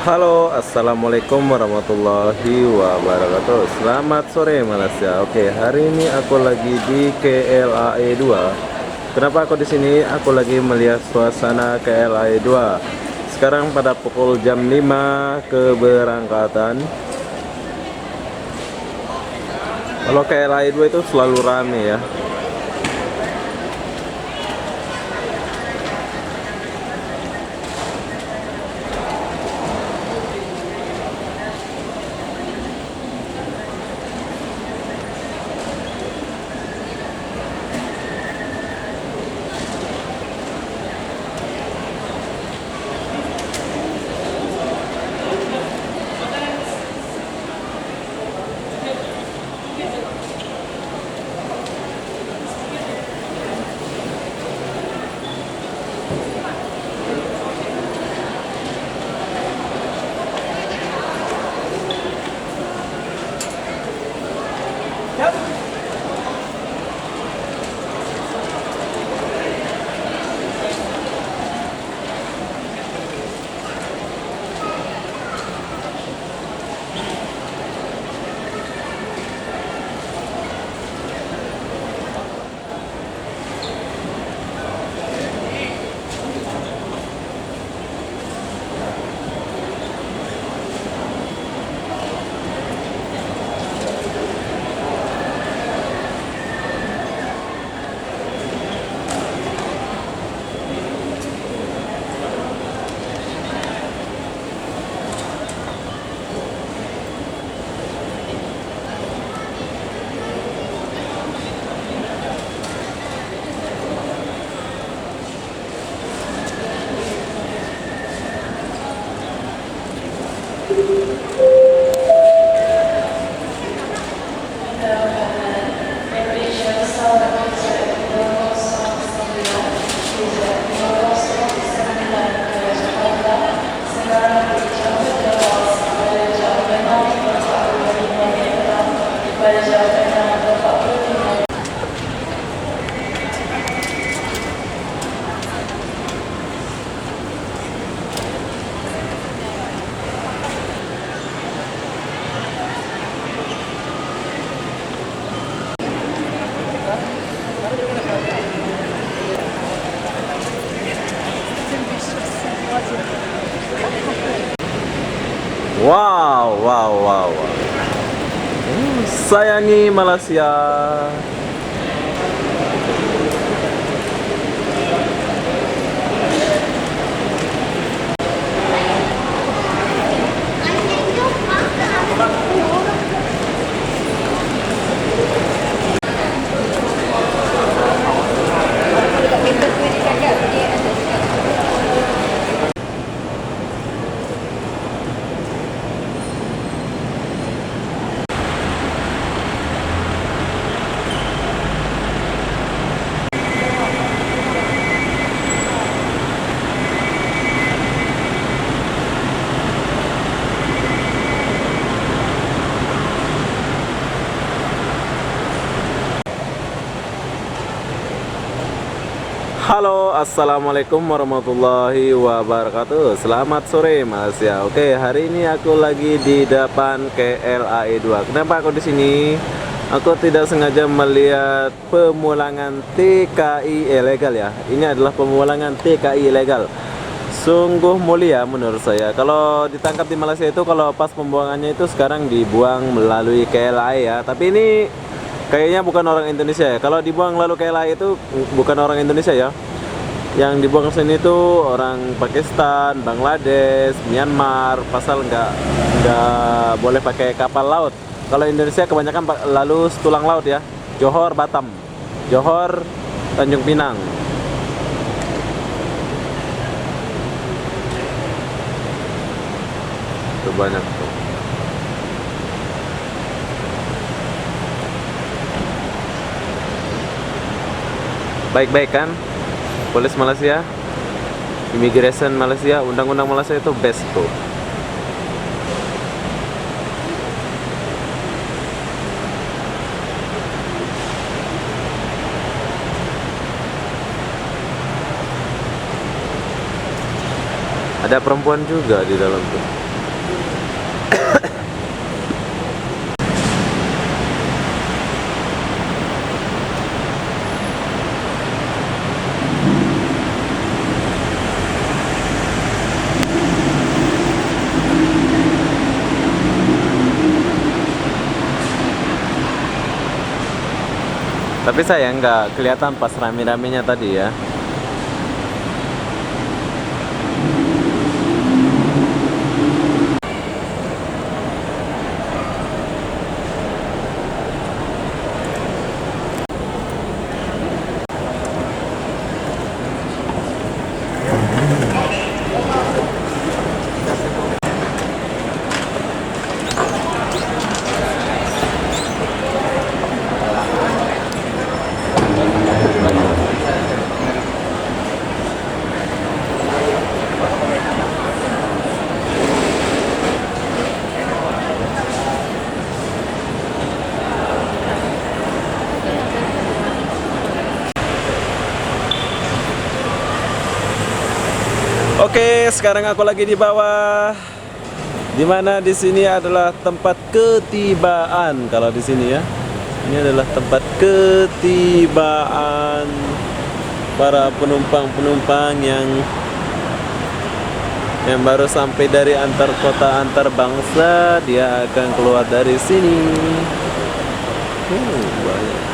Halo, assalamualaikum warahmatullahi wabarakatuh. Selamat sore Malaysia. Oke, hari ini aku lagi di KLAE 2. Kenapa aku di sini? Aku lagi melihat suasana KLAE 2. Sekarang pada pukul jam 5 keberangkatan. Kalau KLAE 2 itu selalu rame ya. Wow, wow, wow, wow. Sayangi Malaysia. Halo, assalamualaikum warahmatullahi wabarakatuh. Selamat sore Malaysia. Oke, hari ini aku lagi di depan KLAE 2. Kenapa aku di sini? Aku tidak sengaja melihat pemulangan TKI ilegal ya. Ini adalah pemulangan TKI ilegal. Sungguh mulia menurut saya. Kalau ditangkap di Malaysia itu, kalau pas pembuangannya itu sekarang dibuang melalui KLAE ya. Tapi ini kayaknya bukan orang Indonesia ya. Kalau dibuang lalu KLAE itu bukan orang Indonesia ya. Yang dibuang ke sini tuh orang Pakistan, Bangladesh, Myanmar. Pasal nggak boleh pakai kapal laut. Kalau Indonesia kebanyakan lalu tulang laut ya. Johor, Batam, Johor, Tanjung Pinang. Itu banyak tuh. Baik-baik kan? Polis Malaysia, Immigration Malaysia, undang-undang Malaysia itu best tuh. Ada perempuan juga di dalam tuh. Tapi sayang nggak kelihatan pas rame-ramenya tadi ya. Oke, sekarang aku lagi di bawah. Dimana di sini adalah tempat ketibaan. Kalau di sini ya, ini adalah tempat ketibaan para penumpang-penumpang yang baru sampai dari antar kota antar bangsa. Dia akan keluar dari sini. Banyak.